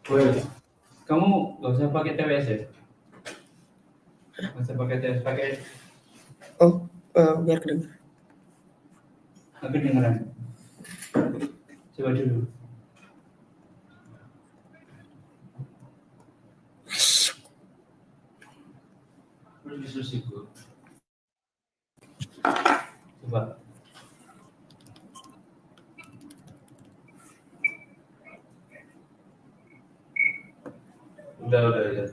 Well, kamu gak usah pakai TWS ya? Gak usah pakai TWS, pakai biar kedengar. aku dengeran. Coba dulu. Susiku. Coba. Udah. Udah.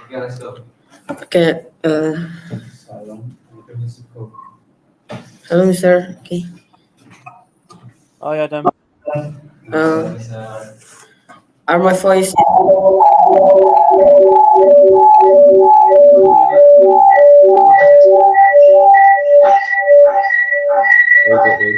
Oke, let's go. Oke, Salam. halo Mister. Oke. Oh ya, Adam. Are my voice? Okay.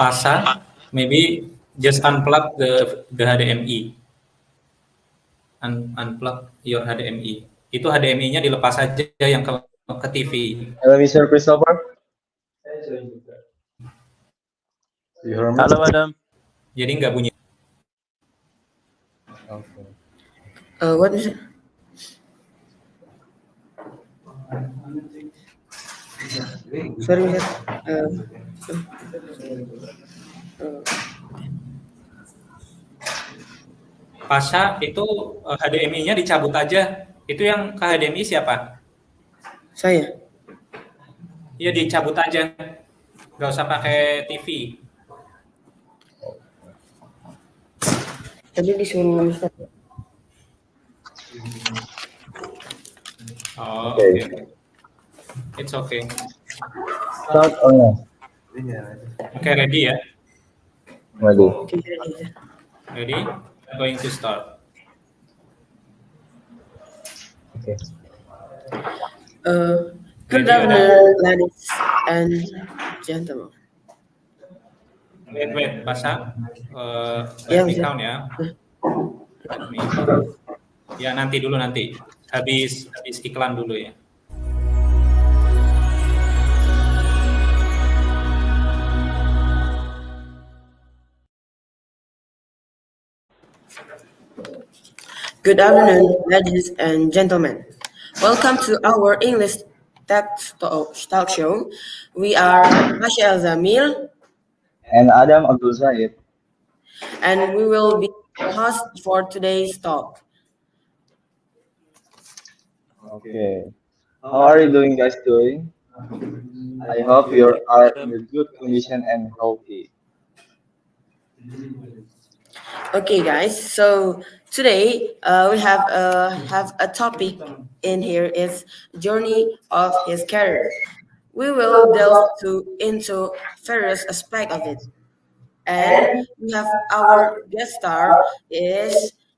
Pasang, maybe just unplug the HDMI. Unplug your HDMI. Itu HDMI-nya dilepas saja yang ke TV. Hello, Mr. Christopher. Halo, Adam. Jadi nggak bunyi. Okay. What is it? Sorry, Mister. Pasha itu HDMI-nya dicabut aja. Itu yang ke HDMI siapa? Saya. Iya, dicabut aja. Nggak usah pakai TV. Tadi disuruh Mister. Oh, Okay. okay. It's okay. Start or no? Okay, ready ya? Ready. Ready? I'm going to start. Okay. Good afternoon, ladies and gentlemen. Wait, Pasha. Ya, Let me bisa. count ya. Ya, nanti. Habis iklan dulu ya. Good afternoon, ladies and gentlemen. Welcome to our English talk show. We are Masya Al-Zamil And Adam Abdul Zahid. and we will be your host for today's talk. Okay. How are you doing, guys? I hope you are in a good condition and healthy. Okay, guys. So today we have a topic in here is journey of his career. We will delve into various aspects of it, and we have our guest star he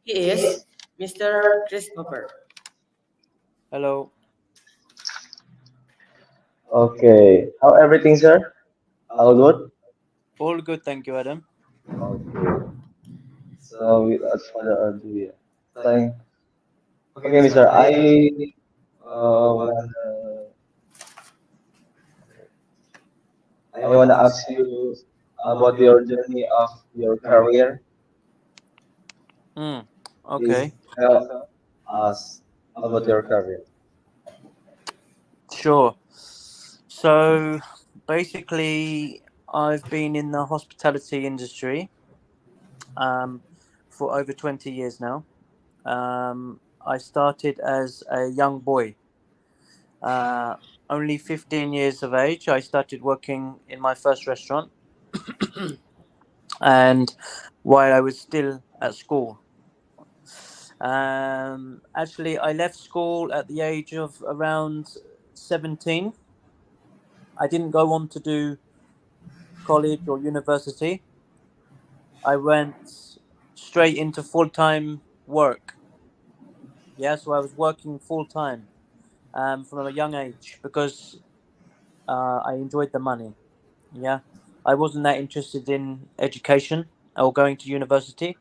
is Mr. Christopher. Hello. Okay. How everything, sir? All good? All good, thank you, Adam. Okay. So without further ado, yeah. Okay, Mister. Wanna ask you about your journey of your career. Okay. Please tell us about your career. Sure. So Basically, I've been in the hospitality industry for over 20 years now. I started as a young boy. Only 15 years of age, I started working in my first restaurant, and while I was still at school. Actually, I left school at the age of around 17. I didn't go on to do college or university. I went straight into full time work. Yeah, so I was working full time from a young age because I enjoyed the money. Yeah, I wasn't that interested in education or going to university.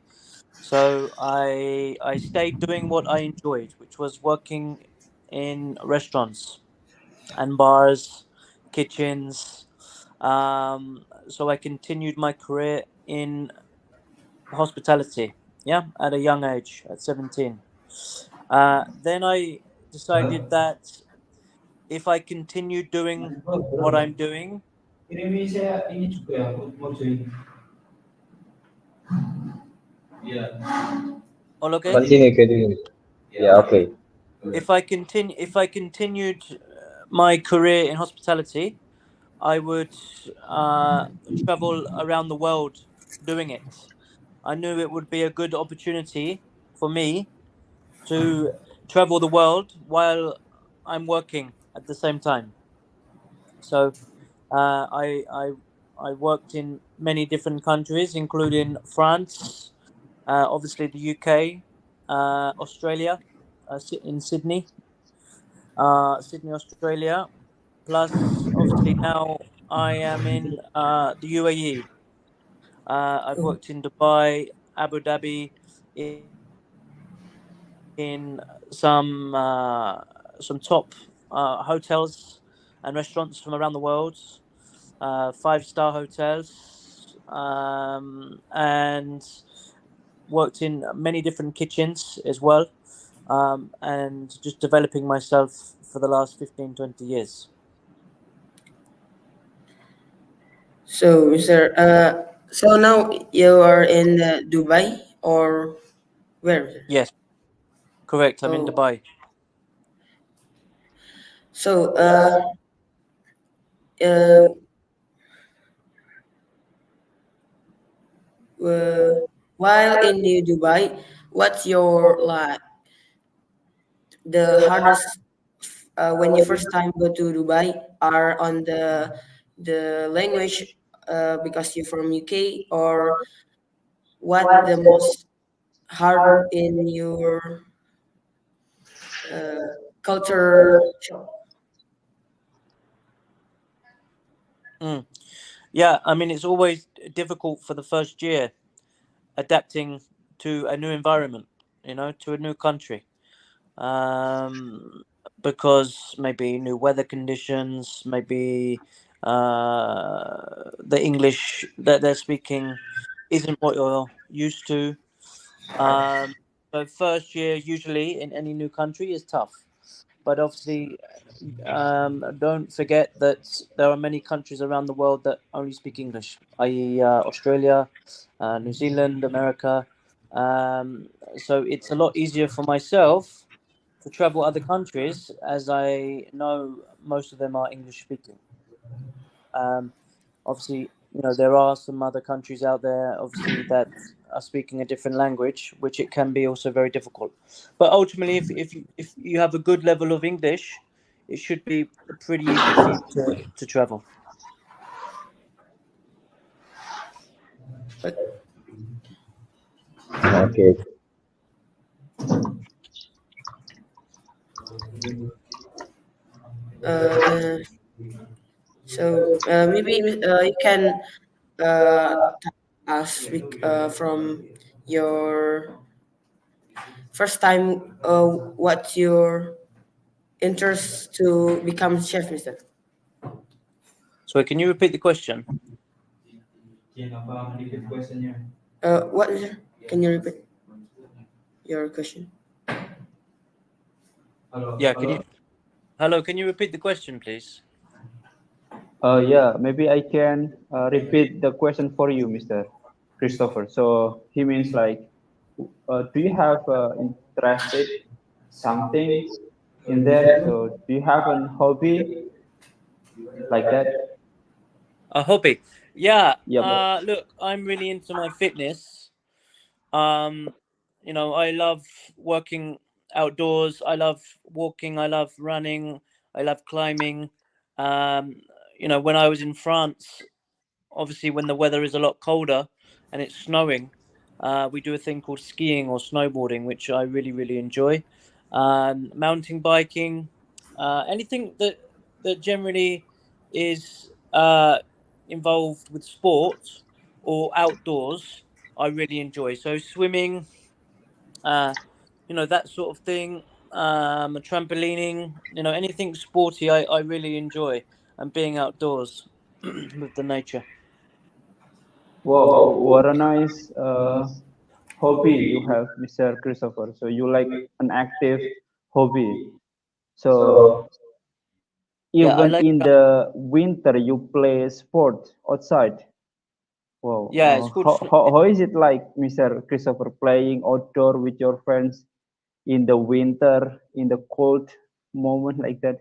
So I stayed doing what I enjoyed, which was working in restaurants and bars, kitchens. So I continued my career in hospitality. Yeah, at a young age, at 17. Then I decided that if I continue doing what I'm doing, Ini saya ini juga ya, mau join. Iya. all okay. Continue. Yeah, okay. If I continued my career in hospitality, I would travel around the world doing it. I knew it would be a good opportunity for me to travel the world while I'm working at the same time. So uh, I I I worked in many different countries, including France, obviously the UK, Australia, in Sydney, Sydney, Australia. Plus, obviously now I am in the UAE. I've worked in Dubai, Abu Dhabi, in some top hotels and restaurants from around the world, 5-star hotels, and worked in many different kitchens as well, and just developing myself for the last 15-20 years. So, Mr. So now you are in Dubai or where? Sir? Yes, correct. I'm in Oh, Dubai. so uh, uh, while in the Dubai, what's your like the hardest when you first time go to Dubai are on the language because you're from UK, or what the most hard in your uh, culture shock? Mm. Yeah, I mean, it's always difficult for the first year adapting to a new environment, to a new country. Um, because maybe new weather conditions, maybe the English that they're speaking isn't what you're used to. Um, so first year usually in any new country is tough, but obviously don't forget that there are many countries around the world that only speak English, i.e., Australia, New Zealand, America. So it's a lot easier for myself to travel other countries as I know most of them are English speaking. Um, Obviously, there are some other countries out there, obviously, that are speaking a different language, which it can be also very difficult. But ultimately, if you have a good level of English, it should be pretty easy for you to travel. Okay. Uh, so maybe you can uh, us from your first time. What's your interest to become chef, Mister? So can you repeat the question? Apa repeat questionnya? What is it? Can you repeat your question? Halo, Yeah, halo. hello, can you repeat the question, please? Yeah, maybe I can repeat the question for you, Mr. Christopher. So he means like, do you have interested something in that? So do you have a hobby like that? A hobby. Yeah. Yep. Look, I'm really into my fitness. Um, I love working outdoors. I love walking. I love running. I love climbing. Um, when I was in France, obviously when the weather is a lot colder and it's snowing, we do a thing called skiing or snowboarding, which I really, really enjoy. Mountain biking, anything that generally is involved with sport or outdoors, I really enjoy. So swimming, uh, that sort of thing. Trampolining, anything sporty, I really enjoy, and being outdoors with the nature. Wow, what a nice hobby you have, Mr. Christopher. So you like an active hobby. So Yeah, I even like. in the winter, you play sport outside. Wow. Yeah, it's called. How is it like, Mr. Christopher, playing outdoor with your friends in the winter, in the cold moment like that?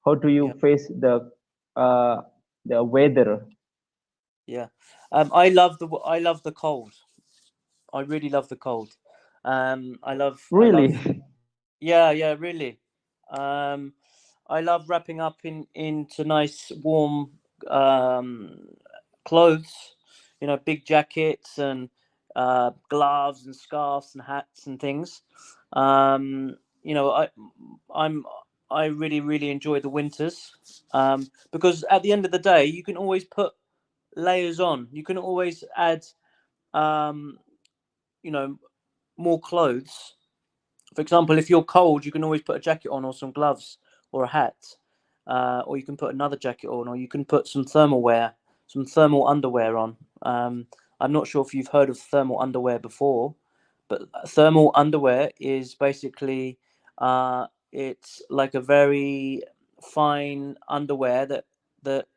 How do you Yeah, face uh, the weather? yeah. I love the cold. I really love the cold. I love. Really? Yeah, yeah, really. Um, I love wrapping up into nice warm um, clothes. Big jackets and gloves and scarves and hats and things. Um, you know, I I'm I really really enjoy the winters because at the end of the day, you can always put layers on. You can always add um, you know more clothes. For example, if you're cold, you can always put a jacket on or some gloves or a hat, or you can put another jacket on, or you can put some thermal wear, some thermal underwear on. I'm not sure if you've heard of thermal underwear before, but thermal underwear is basically it's like a very fine underwear that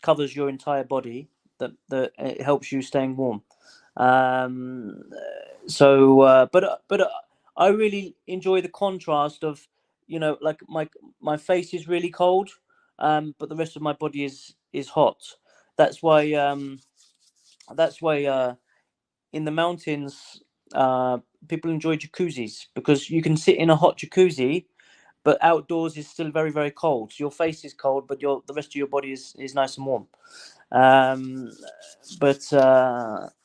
covers your entire body. That it helps you staying warm. Um, but I really enjoy the contrast of, like my face is really cold, but the rest of my body is hot. That's why in the mountains, people enjoy jacuzzis because you can sit in a hot jacuzzi, but outdoors is still very very cold. So your face is cold, but the rest of your body is nice and warm. Um, but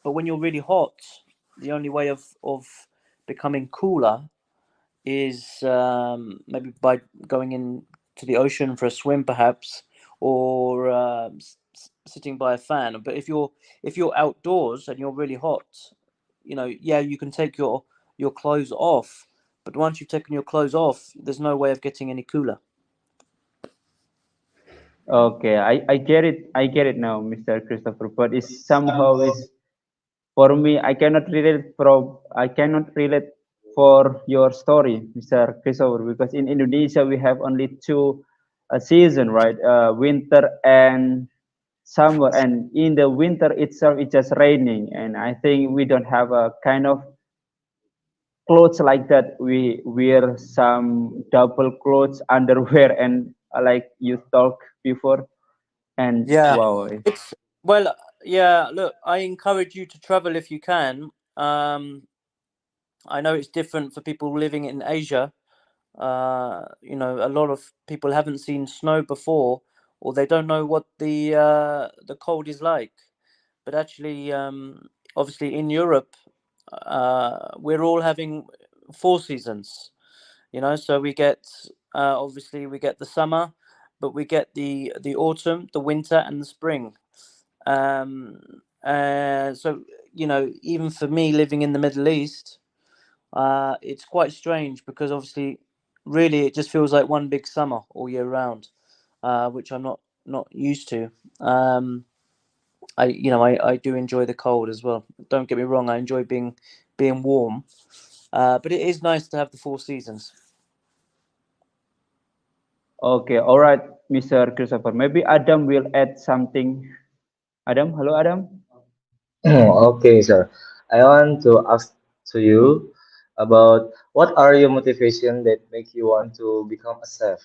when you're really hot, the only way of becoming cooler is maybe by going in to the ocean for a swim, perhaps, or sitting by a fan. But if you're outdoors and you're really hot, yeah, you can take your clothes off. But once you've taken your clothes off, there's no way of getting any cooler. Okay, I get it. I get it now, Mr. Christopher. But it's somehow is for me. I cannot relate for your story, Mr. Christopher, because in Indonesia we have only two season, right? Winter and summer, and in the winter itself it's just raining, and I think we don't have a kind of clothes like that. We wear some double clothes, underwear, and like you talked before, and Yeah, wow. it's well, yeah. Look, I encourage you to travel if you can. I know it's different for people living in Asia. A lot of people haven't seen snow before, or they don't know what the cold is like. But actually, obviously, in Europe, we're all having four seasons. So we get obviously we get the summer, but we get the autumn, the winter, and the spring. So even for me living in the Middle East, it's quite strange because obviously, really, it just feels like one big summer all year round, which I'm not used to. I do enjoy the cold as well. Don't get me wrong, I enjoy being warm, but it is nice to have the four seasons. Okay, all right, Mr. Christopher. Maybe Adam will add something. Adam, hello, Adam. Okay, sir. I want to ask to you about what are your motivation that make you want to become a chef?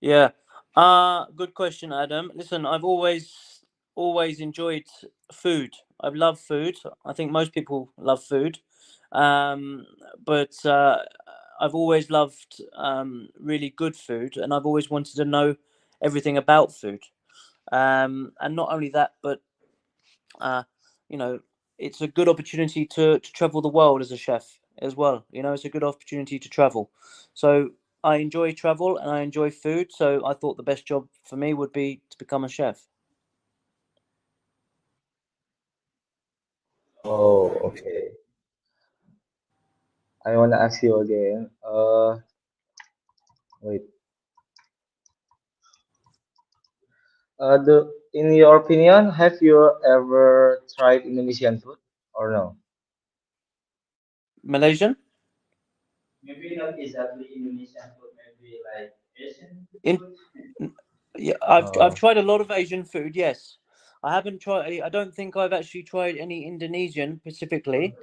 Yeah. Good question, Adam. Listen, I've always enjoyed food. I've loved food. I think most people love food. Um, but I've always loved really good food, and I've always wanted to know everything about food. And not only that, but uh, you know, it's a good opportunity to travel the world as a chef as well. It's a good opportunity to travel. So I enjoy travel and I enjoy food. So I thought the best job for me would be to become a chef. Oh, okay. I want to ask you again. Wait. In your opinion, have you ever tried Indonesian food or no? Malaysian? Maybe not exactly Indonesian food, maybe like Asian In food. Yeah, I've Oh, tried a lot of Asian food. Yes, I haven't tried. I don't think I've actually tried any Indonesian specifically.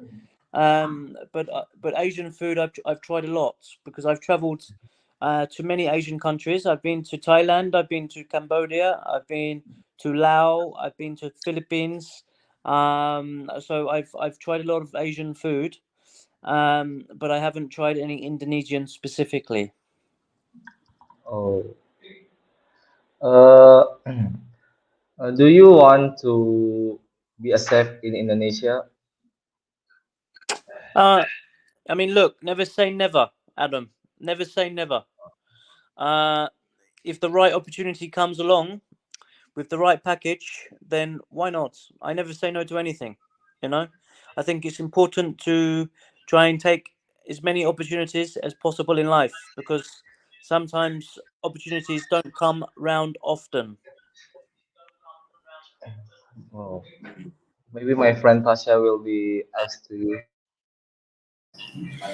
But Asian food I've tried a lot because I've travelled to many Asian countries. I've been to Thailand. I've been to Cambodia. I've been to Laos. I've been to Philippines. So I've tried a lot of Asian food. But I haven't tried any Indonesian specifically. oh. Uh, do you want to be a chef in Indonesia? Uh, I mean, look, never say never, Adam. Never say never. Uh, if the right opportunity comes along with the right package, then why not? I never say no to anything. You know, I think it's important to try and take as many opportunities as possible in life because sometimes opportunities don't come round often. Oh, maybe my friend Tasha will be asked to you.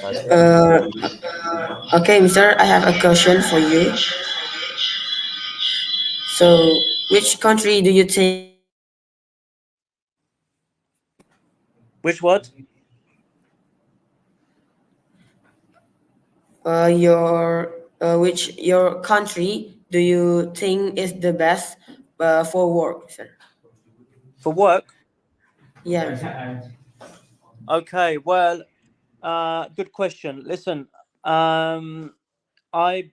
Tasha. Uh, okay, Mister, I have a question for you. So, which country do you think Which what? which your country do you think is the best for work, sir? For work? Yeah, sir. Okay, well, good question. Listen, um, I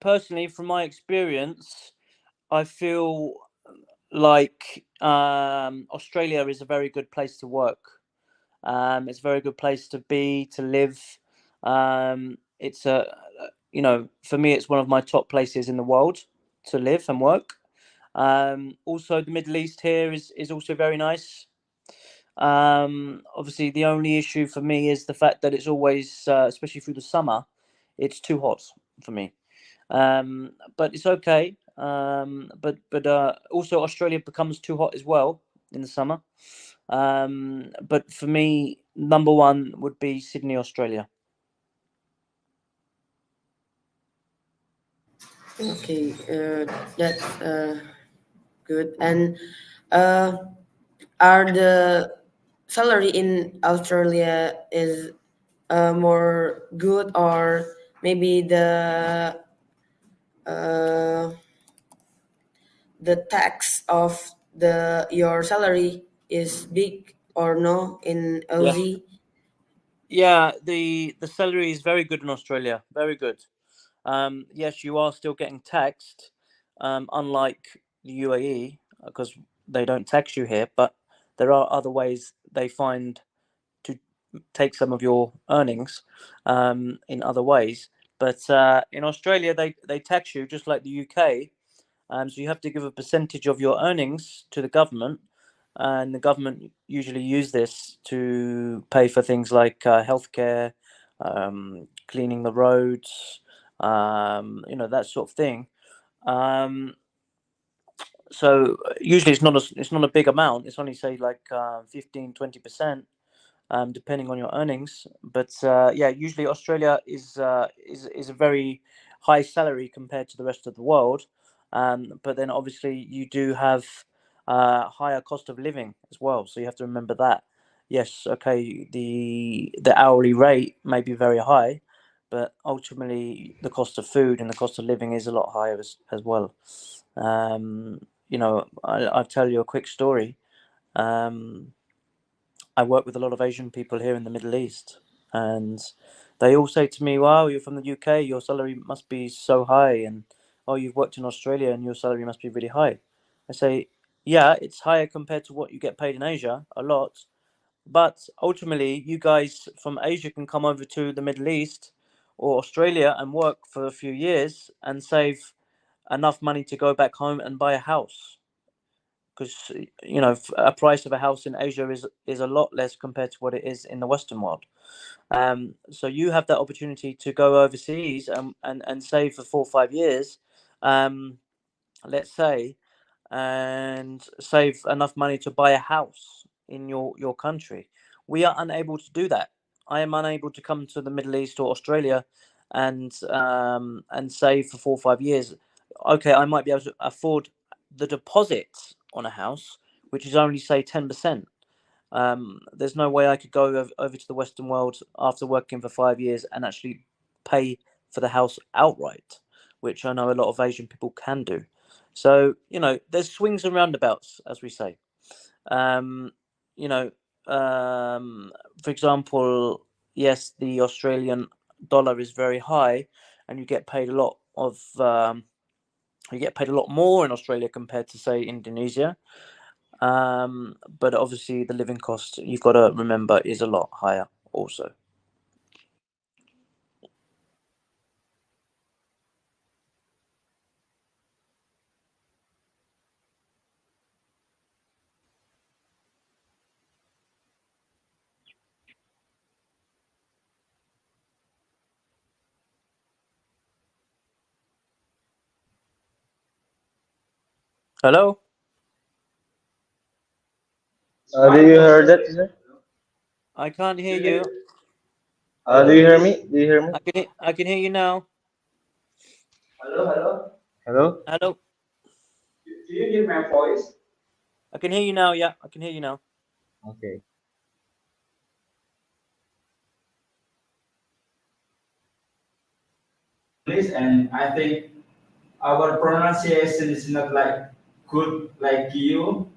personally, from my experience, I feel like Australia is a very good place to work. It's a very good place to be, to live. It's for me, it's one of my top places in the world to live and work. Also, the Middle East here is also very nice. Obviously, the only issue for me is the fact that it's always, especially through the summer, it's too hot for me. But it's okay. But also Australia becomes too hot as well in the summer. But for me, number one would be Sydney, Australia. Okay, that's good. And uh, are the salary in Australia is more good, or maybe uh, the tax of the your salary is big or no in Yeah, Aussie? yeah. The salary is very good in Australia. Very good. Yes, you are still getting taxed, unlike the UAE, because they don't tax you here. But there are other ways they find to take some of your earnings in other ways. But in Australia, they tax you just like the UK. So you have to give a percentage of your earnings to the government, and the government usually use this to pay for things like healthcare, cleaning the roads, that sort of thing. Um, so usually it's not a big amount. It's only say like 15-20%, depending on your earnings. But yeah, usually Australia is a very high salary compared to the rest of the world, but then obviously you do have higher cost of living as well. So you have to remember that. Yes, okay, the hourly rate may be very high, but ultimately the cost of food and the cost of living is a lot higher as well. I'll tell you a quick story. I work with a lot of Asian people here in the Middle East, and they all say to me, "Wow, you're from the UK, your salary must be so high," and "Oh, you've worked in Australia and your salary must be really high." I say, "Yeah, it's higher compared to what you get paid in Asia, a lot, but ultimately, you guys from Asia can come over to the Middle East or Australia and work for a few years and save enough money to go back home and buy a house." Because a price of a house in Asia is a lot less compared to what it is in the Western world. So you have that opportunity to go overseas and save for 4 or 5 years, let's say, and save enough money to buy a house in your country. We are unable to do that. I am unable to come to the Middle East or Australia and save for 4 or 5 years. Okay, I might be able to afford the deposit on a house, which is only say 10%. There's no way I could go over to the Western world after working for 5 years and actually pay for the house outright, which I know a lot of Asian people can do. So, there's swings and roundabouts, as we say. For example, yes, the Australian dollar is very high, and you get paid a lot more in Australia compared to, say, Indonesia. But obviously the living cost, you've got to remember, is a lot higher also. Hello? Do you hear that, sir? I can't hear you. Do you hear me? Do you hear me? I can hear you now. Hello? Hello? Do you hear my voice? I can hear you now. Yeah, I can hear you now. Okay. Please, and I think our pronunciation is not like good like you,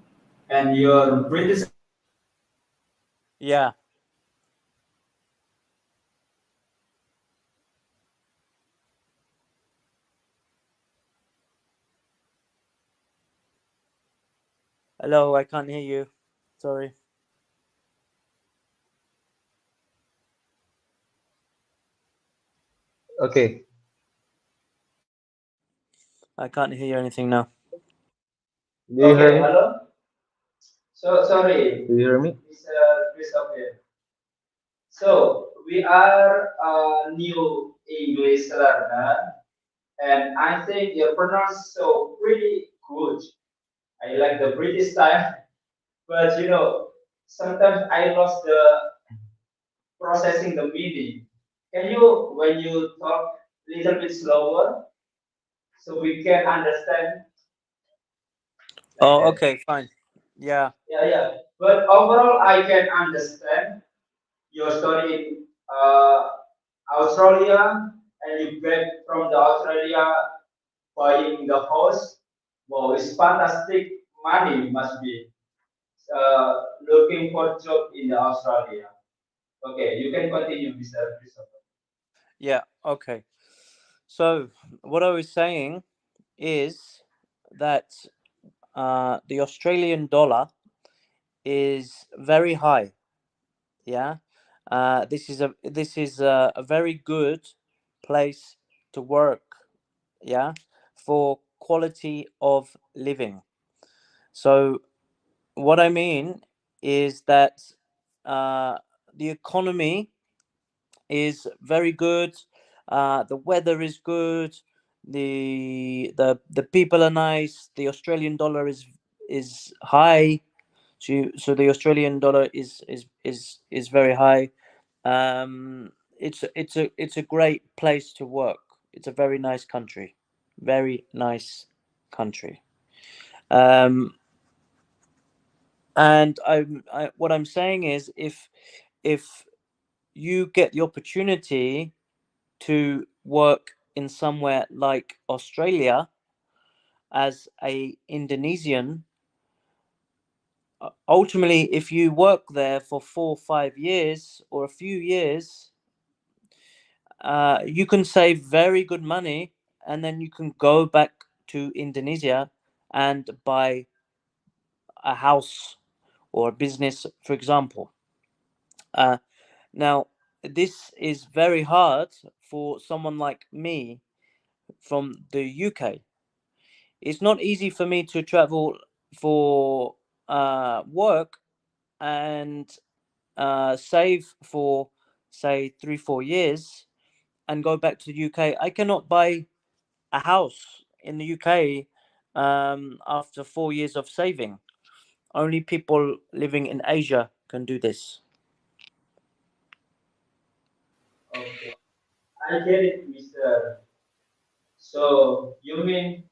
and your British. Yeah. Hello, I can't hear you. Sorry. Okay. I can't hear anything now. Do you hear me? Hello. So sorry, Do you hear me? Mr. Christopher. So we are a new English learner, and I think your pronounce so pretty good. I like the British style, but sometimes I lost the processing the meaning. Can you, when you talk a little bit slower, so we can understand like Oh, that? okay, fine. Yeah. Yeah. But overall, I can understand your story in Australia, and you back from the Australia buying the house. Wow, it's fantastic money must be looking for job in the Australia. Okay, you can continue, Mr. Christopher. Yeah. Okay. So what I was saying is that the Australian dollar is very high. Yeah. This is a very good place to work. Yeah, for quality of living. So what I mean is that uh, the economy is very good. The weather is good. The people are nice. The Australian dollar is high. So the Australian dollar is very high. It's a great place to work. It's a very nice country, very nice country. Um, and what I'm saying is, if you get the opportunity to work in somewhere like Australia as a Indonesian, ultimately, if you work there for 4 or 5 years or a few years, you can save very good money, and then you can go back to Indonesia and buy a house or a business, for example. Now, this is very hard for someone like me from the UK. It's not easy for me to travel for work and save for, say, 3-4 years and go back to the UK. I cannot buy a house in the UK after 4 years of saving. Only people living in Asia can do this. Okay, I get it, Mr. So you mean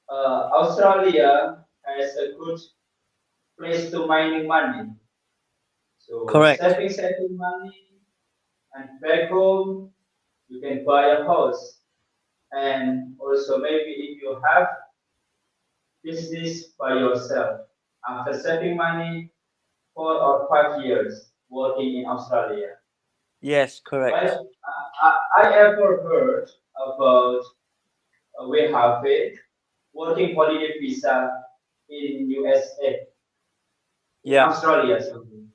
Australia has a good place to mining money. So Correct. saving money, and back home you can buy a house. And also maybe if you have business by yourself after saving money 4 or 5 years working in Australia. Yes, correct. But I ever heard about we have a working holiday visa in USA, in Yeah. Australia. Sorry.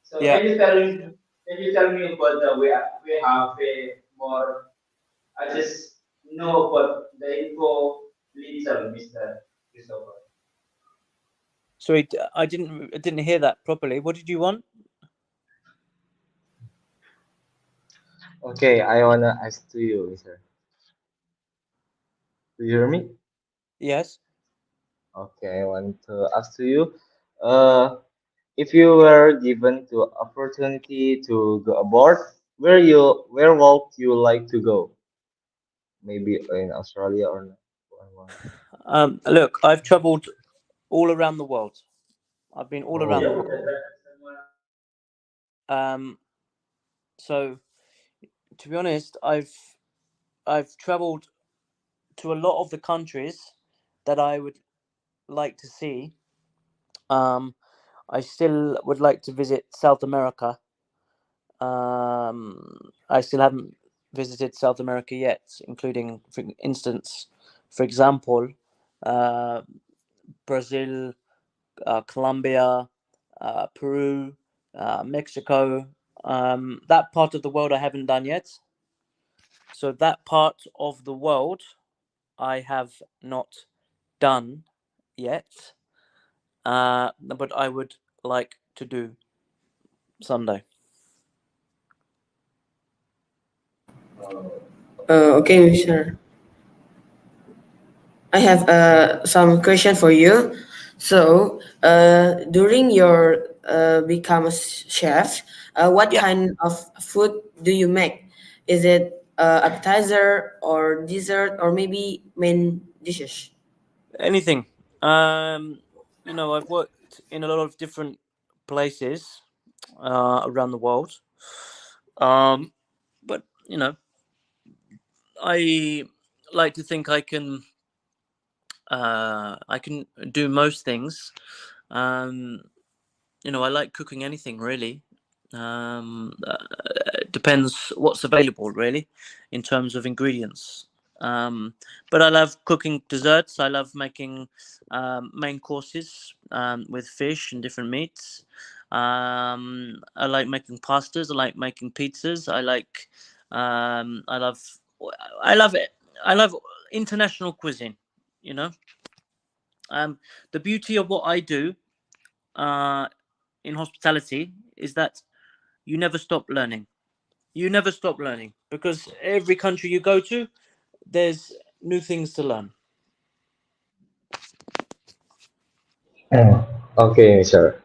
So Yeah. can you tell me about the we have a more? I just know about the info little, Mr. Christopher. Sorry, I didn't hear that properly. What did you want? Okay, I wanna ask to you, sir. Do you hear me? Yes. Okay, I want to ask to you. Uh, if you were given to opportunity to go abroad, where would you like to go? Maybe in Australia or not? Look, I've traveled all around the world. I've been all around the Yeah, Oh, world. Um, so to be honest, I've traveled to a lot of the countries that I would like to see. Um, I still would like to visit South America. I still haven't visited South America yet, including, for instance, for example, uh, Brazil, Colombia, Peru, Mexico. That part of the world I haven't done yet. So that part of the world I have not done yet, but I would like to do someday. Okay, Mister. I have some question for you. So, during your become a chef, what Yeah, kind of food do you make? Is it appetizer or dessert or maybe main dishes? anything. I've worked in a lot of different places around the world. Um, but I like to think I can do most things. Um, I like cooking anything really. It depends what's available really, in terms of ingredients. But I love cooking desserts. I love making main courses with fish and different meats. I like making pastas. I like making pizzas. I love. I love it. I love international cuisine. You know, the beauty of what I do uh, in hospitality is that you never stop learning. You never stop learning because every country you go to, there's new things to learn. okay, sir.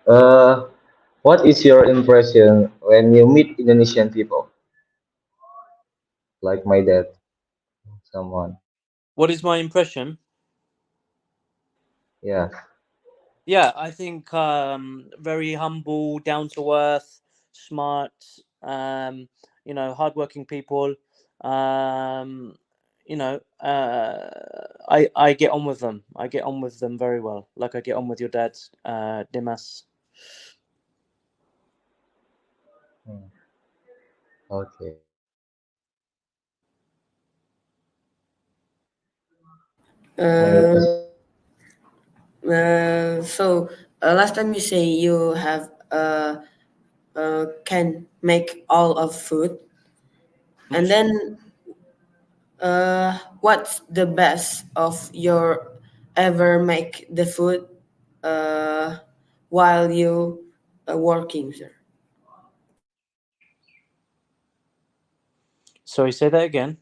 Uh, what is your impression when you meet Indonesian people? like my dad, someone. What is my impression? Yeah. Yeah, I think very humble, down to earth, smart. Hardworking people. Um, I get on with them. I get on with them very well. Like I get on with your dad, Dimas. Hmm. Okay. Any Um, question? so last time you say you have can make all of food, and then what's the best of your ever make the food uh, while you working, sir? Sorry, say that again.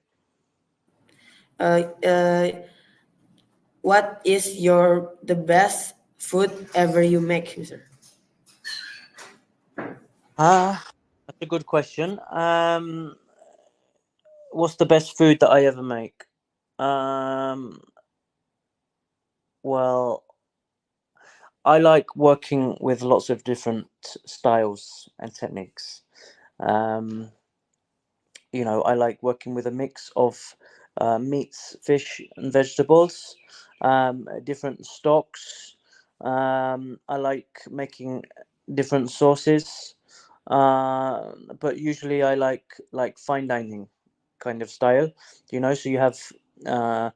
Uh, uh, what is your the best food ever you make, sir? That's a good question. What's the best food that I ever make? Um, well, I like working with lots of different styles and techniques. Um, I like working with a mix of meats, fish, and vegetables, different stocks. I like making different sauces, but usually I like fine dining kind of style. So you have uh,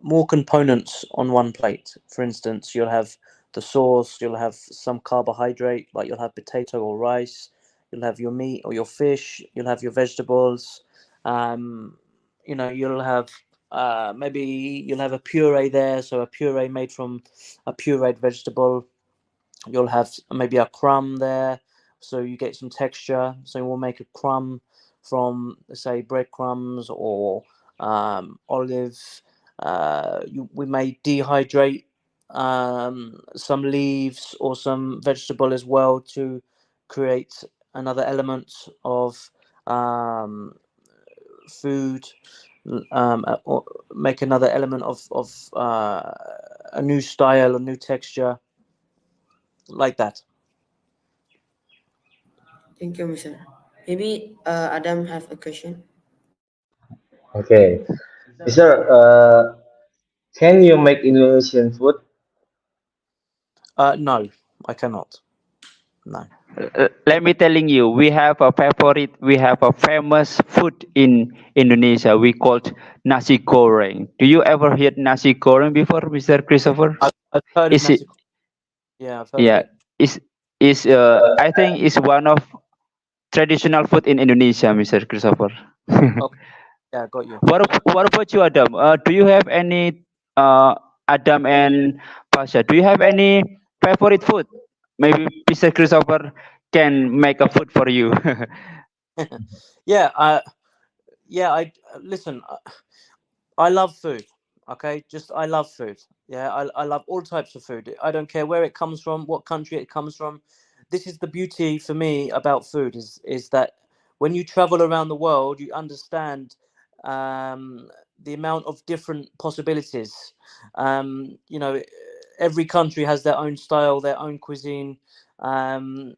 more components on one plate. For instance, you'll have the sauce, you'll have some carbohydrate, like you'll have potato or rice, you'll have your meat or your fish, you'll have your vegetables, um, you'll have maybe you'll have a puree there, so a puree made from a pureed vegetable. You'll have maybe a crumb there, so you get some texture. So we'll make a crumb from, say, breadcrumbs or olive. We may dehydrate some leaves or some vegetable as well to create another element of um, food, or make another element of a new style, a new texture, like that. Thank you, Mr. Maybe Adam have a question. Okay. Sir, can you make Indonesian food? No, I cannot. No. Let me telling you, we have a famous food in Indonesia. We called nasi goreng. Do you ever heard nasi goreng before, Mr. Christopher? I've heard of Is it? nasi. Yeah, I've heard of Yeah, it. is I think is one of traditional food in Indonesia, Mr. Christopher. Okay, yeah, got you. What about you, Adam? Do you have any Adam and Pasha? Do you have any favorite food? Maybe Mr. Christopher can make a food for you. Yeah, yeah. Listen. I love food. Okay, just I love food. Yeah, I love all types of food. I don't care where it comes from, what country it comes from. This is the beauty for me about food is that when you travel around the world, you understand the amount of different possibilities. Every country has their own style, their own cuisine, and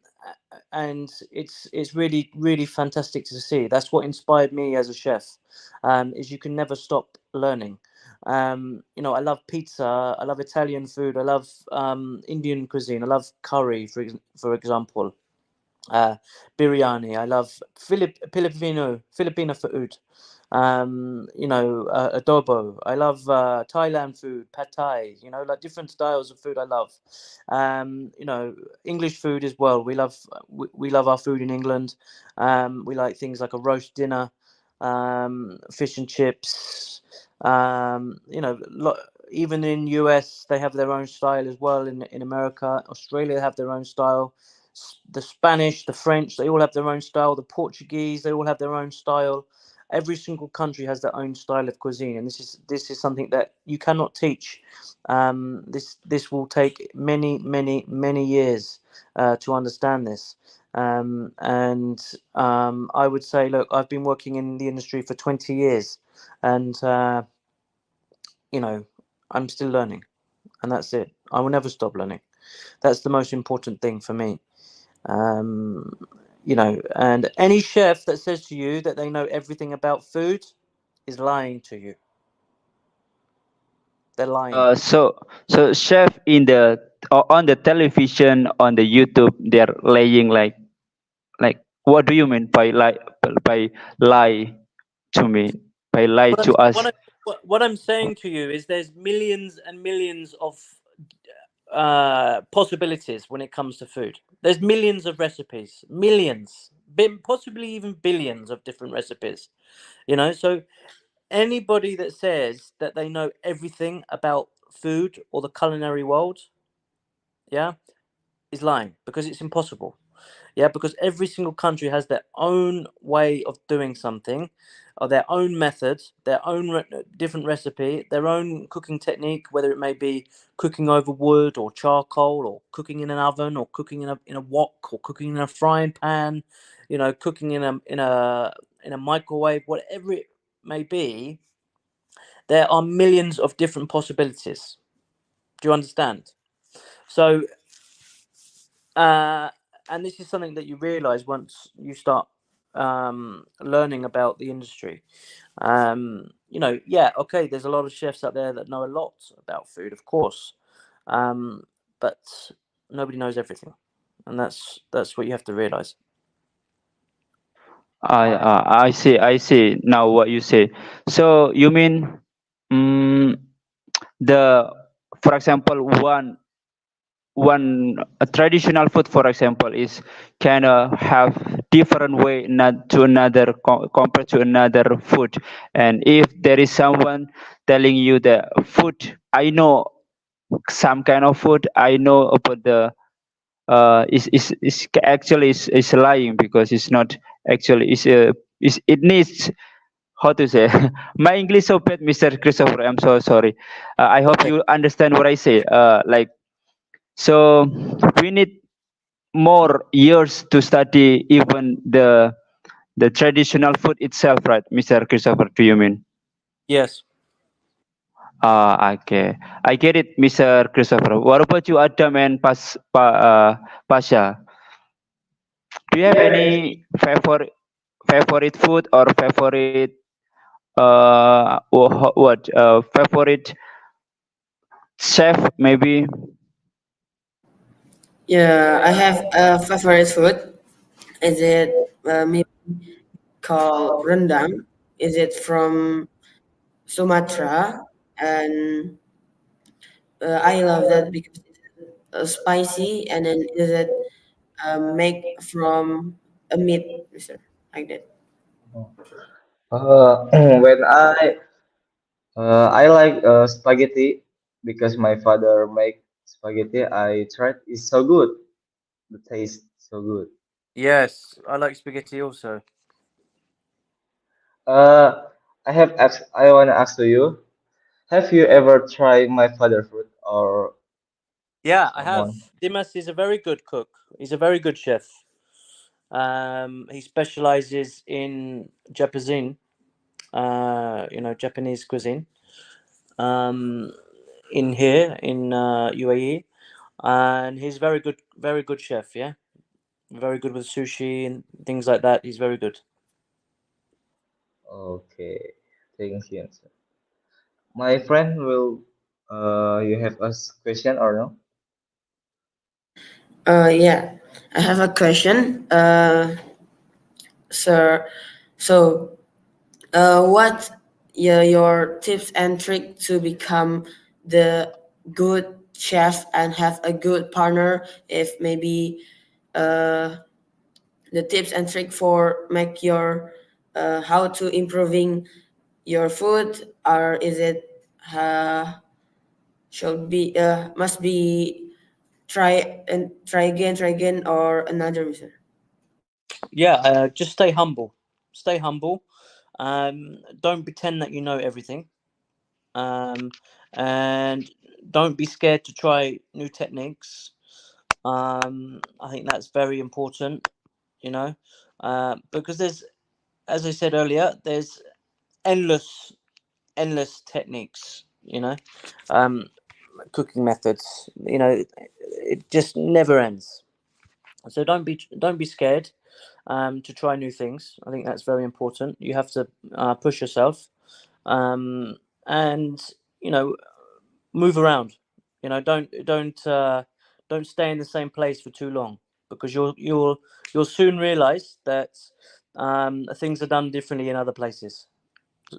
it's really really fantastic to see. That's what inspired me as a chef. Is you can never stop learning. I love pizza. I love Italian food. I love Indian cuisine. I love curry, for example. Biryani. I love Filipino food. Adobo. I love Thailand food, pad thai. Like different styles of food. I love. English food as well. We love our food in England. We like things like a roast dinner, fish and chips. Even in US they have their own style as well. In America, Australia they have their own style. The Spanish, the French, they all have their own style. The Portuguese, they all have their own style. every single country has their own style of cuisine, and this is something that you cannot teach. This will take many years to understand this. And I would say, look, I've been working in the industry for 20 years, and I'm still learning, and that's it. I will never stop learning. That's the most important thing for me. Um, and any chef that says to you that they know everything about food is lying to you. They're lying. So chef on the television, on the YouTube, they're laying like what do you mean by lie to me, by lie What I'm to what us? I'm what I'm saying to you is there's millions and millions of possibilities when it comes to food. There's millions of recipes, millions, possibly even billions of different recipes. So anybody that says that they know everything about food or the culinary world, yeah, is lying, because it's impossible. Yeah, because every single country has their own way of doing something, or their own methods, their own different recipe, their own cooking technique, whether it may be cooking over wood or charcoal, or cooking in an oven, or cooking in a wok, or cooking in a frying pan, cooking in a microwave, whatever it may be. There are millions of different possibilities. Do you understand? So, and this is something that you realize once you start learning about the industry. Yeah, okay, there's a lot of chefs out there that know a lot about food, of course, but nobody knows everything, and that's what you have to realize. I see now what you say. So you mean, mm, the for example, one a traditional food, for example, is kind of have different way not to another compared to another food. And if there is someone telling you the food, I know some kind of food, I know about the is actually is lying, because it's not actually is it needs, how to say, my English so bad, Mr. Christopher, I'm so sorry. I hope Okay. you understand what I say. Like, so we need more years to study even the traditional food itself, right, Mr. Christopher? Do you mean? Yes. Okay, I get it, Mr. Christopher. What about you, Adam and Pasha? Do you have any favorite food or favorite favorite chef maybe? Yeah, I have a favorite food. Is it maybe called rendang? Is it from Sumatra? And I love that because it's spicy, and then is it made from a meat, mister, like that. When I like spaghetti because my father make spaghetti. I tried. It's so good. The taste so good. Yes, I like spaghetti also. Uh, I wanna ask to you. Have you ever tried my father food or Yeah, I have. someone? Dimas is a very good cook. He's a very good chef. He specializes in Japanese, Japanese cuisine. Um, in here in UAE, and he's very good chef. Yeah, very good with sushi and things like that. He's very good. Okay, thank you. My friend will. You have a question or no? Yeah, I have a question, sir. So, what your tips and trick to become the good chef and have a good partner? If maybe uh, the tips and trick for make your how to improving your food, or is it should be must be try again or another reason? Yeah, just stay humble. Stay humble. Don't pretend that you know everything, um, and don't be scared to try new techniques. I think that's very important, you know, because there's, as I said earlier, there's endless, endless techniques, um, cooking methods. It just never ends. So don't be scared to try new things. I think that's very important. You have to push yourself, and you know move around. Don't stay in the same place for too long, because you'll soon realize that things are done differently in other places.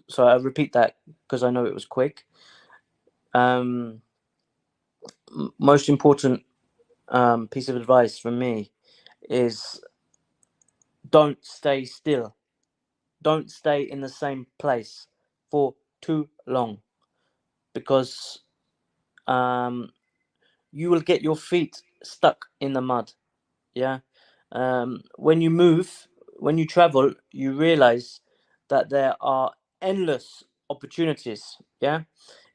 So I repeat that because I know it was quick. um, Most important piece of advice from me is don't stay still. Don't stay in the same place for too long, because um, you will get your feet stuck in the mud. Yeah. When you move, when you travel, you realize that there are endless opportunities. Yeah.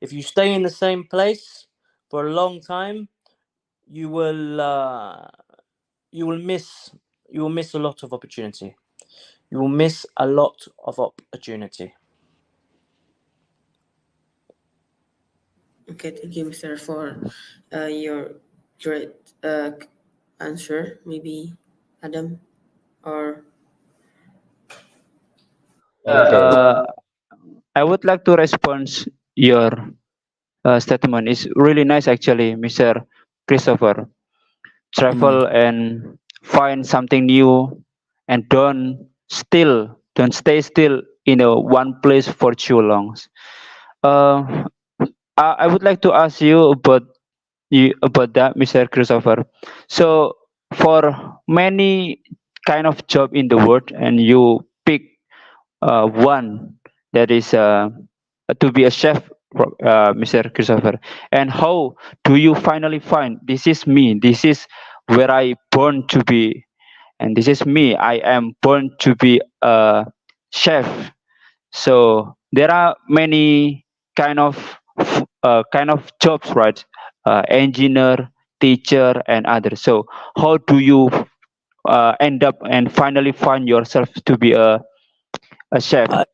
If you stay in the same place for a long time, you will uh, you will miss you will miss a lot of opportunity. You will miss a lot of opportunity. Okay, thank you, Mr. for your great answer. Maybe Adam or Okay. Uh, I would like to respond your statement. It's really nice actually, Mr. Christopher. Mm. Travel and find something new, and don't stay still in a one place for too long. Uh, I would like to ask you about that, Mr. Christopher. So for many kind of job in the world, and you pick one that is to be a chef, Mr. Christopher. And how do you finally find this is me? This is where I born to be, and this is me. I am born to be a chef. So there are many kind of jobs, right? Engineer, teacher, and others. So how do you end up and finally find yourself to be a chef? Uh,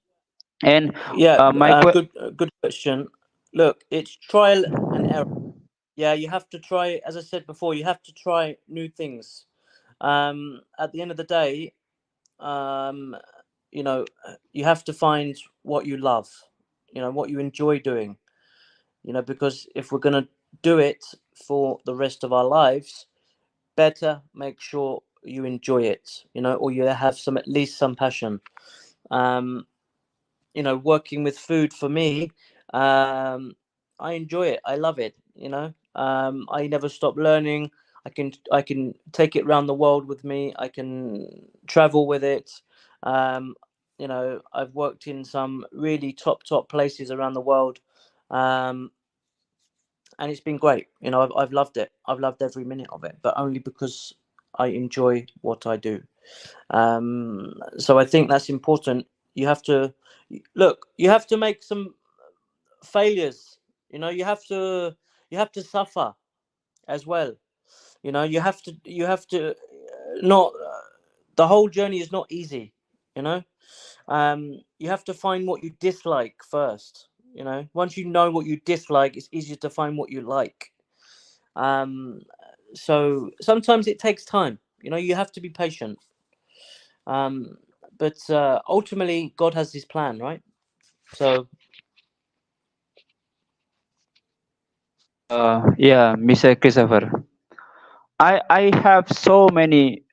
And yeah, my que- good question. Look, it's trial and error. Yeah, you have to try. As I said before, you have to try new things. At the end of the day, um, you have to find what you love. What you enjoy doing. Because if we're gonna do it for the rest of our lives, better make sure you enjoy it. Or you have some, at least some passion. Um, Working with food for me, um, I enjoy it. I love it. I never stop learning. I can take it around the world with me. I can travel with it. um, I've worked in some really top places around the world, um, and it's been great. I've loved it. I've loved every minute of it, but only because I enjoy what I do. So I think that's important. You have to look. You have to make some failures. You have to suffer as well. You have to not the whole journey is not easy. you know you have to find what you dislike first. Once you know what you dislike, it's easier to find what you like. um so sometimes it takes time. You have to be patient. um but ultimately God has his plan, right? So yeah, Mr. Christopher. I have so many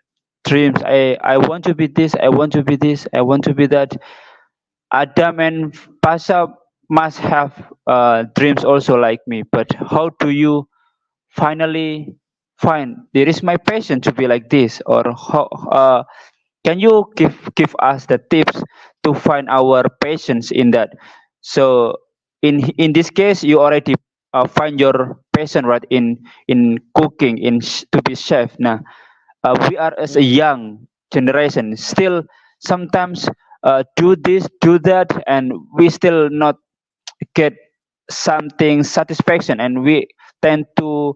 dreams. I want to be this. I want to be this. I want to be that. Adam and Pasha must have dreams also like me. But how do you finally find there is my passion to be like this, or how? Can you give us the tips to find our passions in that? So in this case, you already find your passion, right, in cooking, to be chef. Now we are as a mm, young generation still sometimes do this, do that, and we still not get something satisfaction, and we tend to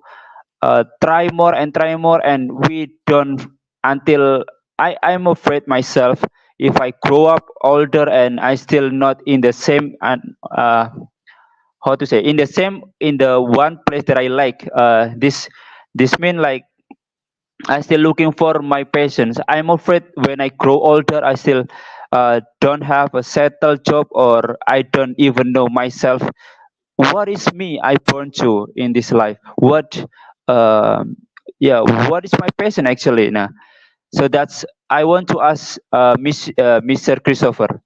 try more, and we don't until I'm afraid myself if I grow up older and I still not in the same and how to say in the same in the one place that I like. This mean like I still looking for my passions. I'm afraid when I grow older, I still don't have a settled job, or I don't even know myself. What is me I born to in this life? Um, yeah, what is my passion actually? Nah, so that's I want to ask Mr. Christopher.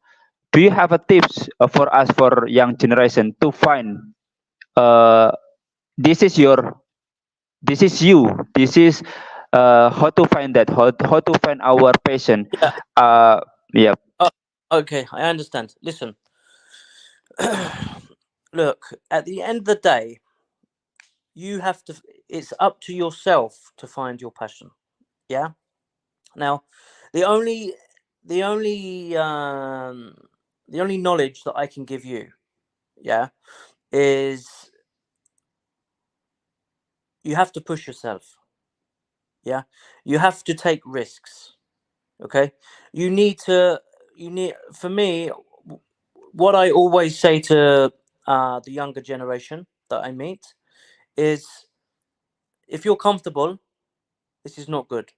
Do you have a tips for us for young generation to find uh, this is your this is you this is how to find that how to find our passion Yeah. uh yeah. Oh, okay, I understand. Listen, look. At the end of the day, you have to. It's up to yourself to find your passion. Yeah. Now, the only, the only, the only knowledge that I can give you, yeah, is you have to push yourself. Yeah, you have to take risks. Okay, you need to. You need. For me, what I always say to the younger generation that I meet is, if you're comfortable, this is not good.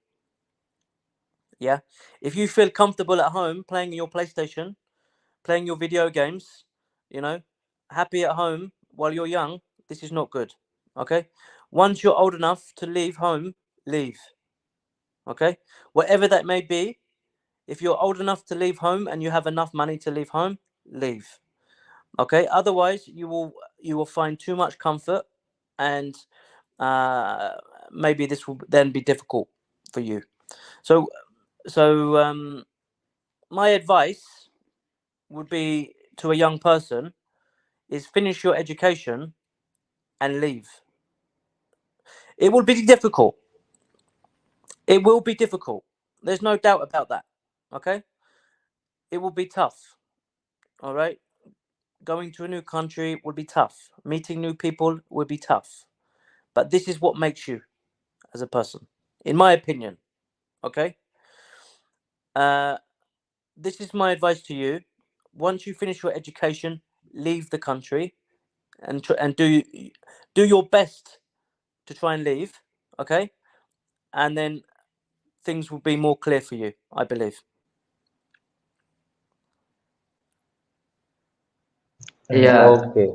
Yeah, if you feel comfortable at home playing your PlayStation, playing your video games, you know, happy at home while you're young, this is not good. Okay, once you're old enough to leave home, leave. Okay, whatever that may be. If you're old enough to leave home and you have enough money to leave home, leave. Okay, otherwise you will find too much comfort, and uh, maybe this will then be difficult for you. So so my advice would be to a young person is finish your education and leave. It will be difficult. It will be difficult. There's no doubt about that. Okay, it will be tough. All right, going to a new country will be tough. Meeting new people will be tough. But this is what makes you as a person, in my opinion. Okay. Uh, this is my advice to you. Once you finish your education, leave the country and do your best to try and leave. Okay, and then things will be more clear for you, I believe. Yeah. Okay.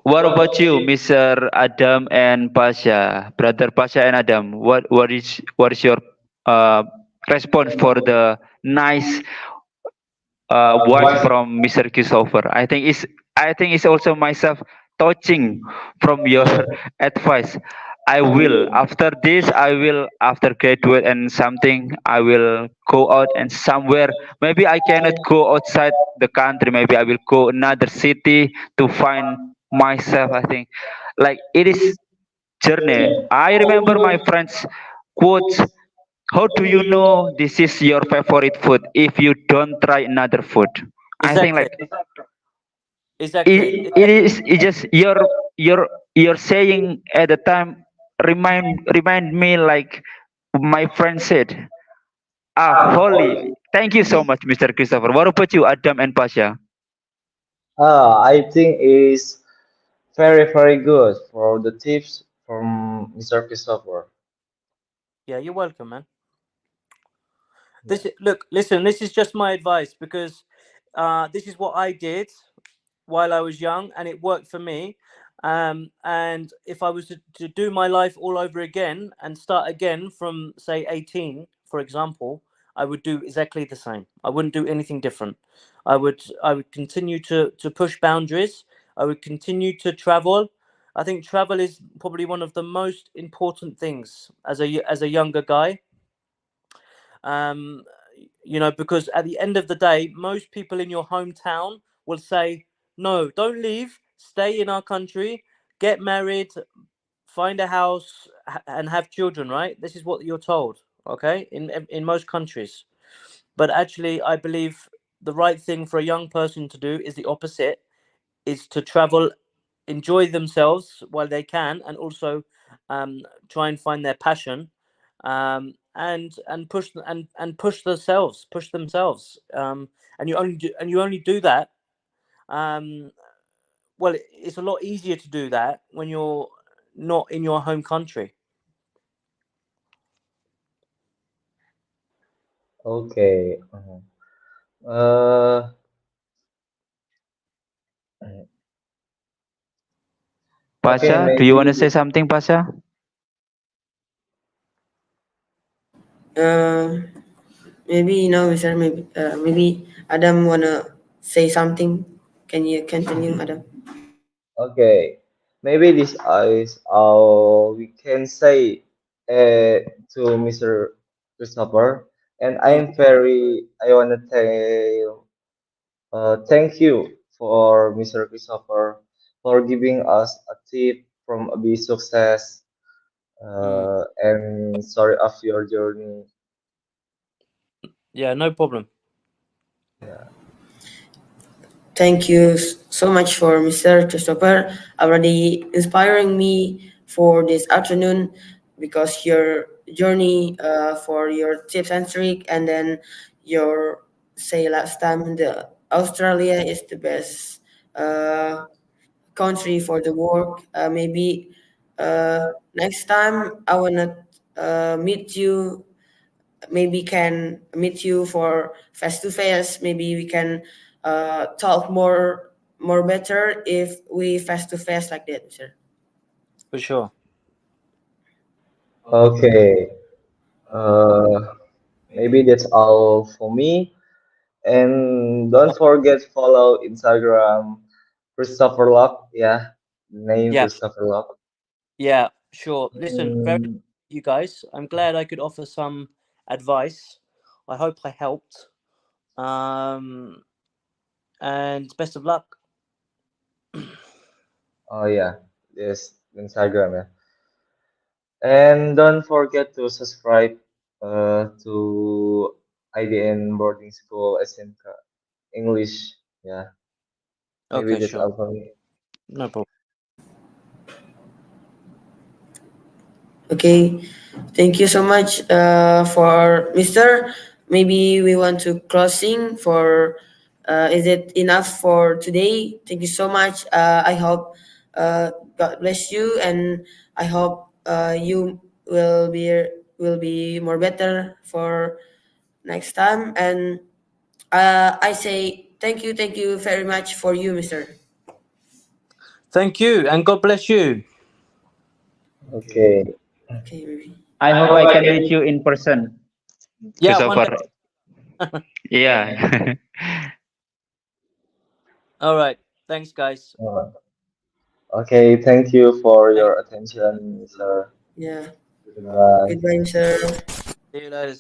What about you, Mr. Adam and Pasha, brother Pasha and Adam? What is your uh, response for the nice words from Mr. Christopher? I think it's also myself touching from your advice. I will after this. I will after graduate and something. I will go out and somewhere. Maybe I cannot go outside the country. Maybe I will go another city to find myself. I think like it is journey. I remember my friends quotes. How do you know this is your favorite food if you don't try another food? I think Exactly. like Exactly. it is it just your saying at the time remind me like my friend said. Ah, holy. Thank you so much, Mr. Christopher. What about you, Adam and Pasha? I think is very good for the tips from Mr. Christopher. Yeah, you're welcome, man. Yeah. Look, listen. This is just my advice because this is what I did while I was young, and it worked for me. And if I was to do my life all over again and start again from say 18, for example, I would do exactly the same. I wouldn't do anything different. I would continue to push boundaries. I would continue to travel. I think travel is probably one of the most important things as a younger guy. Um, because at the end of the day, most people in your hometown will say, no, don't leave, stay in our country, get married, find a house, and have children, right? This is what you're told, okay, in most countries. But actually, I believe the right thing for a young person to do is the opposite: is to travel, enjoy themselves while they can, and also try and find their passion, and push themselves. And you only do that. Um, well, it's a lot easier to do that when you're not in your home country. Okay. Uh, okay, Pasha, do you want to say maybe. something, Pasha? Uh, maybe Mister. Maybe Adam wanna say something. Can you continue, Adam? Okay, maybe this is all we can say to Mr. Christopher, and Mm. I want to thank you for Mr. Christopher for giving us a tip from a big success Mm. and story of your journey. Yeah, no problem. Yeah. Thank you so much for Mr. Christopher already inspiring me for this afternoon because your journey for your tips and trick and then your say last time the Australia is the best uh, country for the work. Maybe next time I wanna meet you. Maybe can meet you for face to face. Maybe we can talk more better if we face to face like that, sir. For sure. Okay. Uh, maybe that's all for me. And don't forget follow Instagram Christopher Lock. Yeah, name Yeah, Christopher Lock. yeah, sure. Listen, very Mm, you guys. I'm glad I could offer some advice. I hope I helped. Um, and best of luck. oh yeah, yes, Instagram. Yeah. And don't forget to subscribe to IDN Boarding School SMK English. Yeah, maybe Okay, that's sure. all for me. No problem. Okay, thank you so much for Mister. Maybe we want to closing for. Is it enough for today? Thank you so much. I hope God bless you, and I hope you will be more better for next time. And I say thank you very much for you, Mister. Thank you, and God bless you. Okay. Okay, maybe. I I hope hope I I can can. meet you in person, Yeah, one day. Christopher. Yeah. All right. Thanks, guys. Uh, okay. Thank you for Thank your attention, sir. Yeah. Goodbye. Goodbye, Mister. See you later.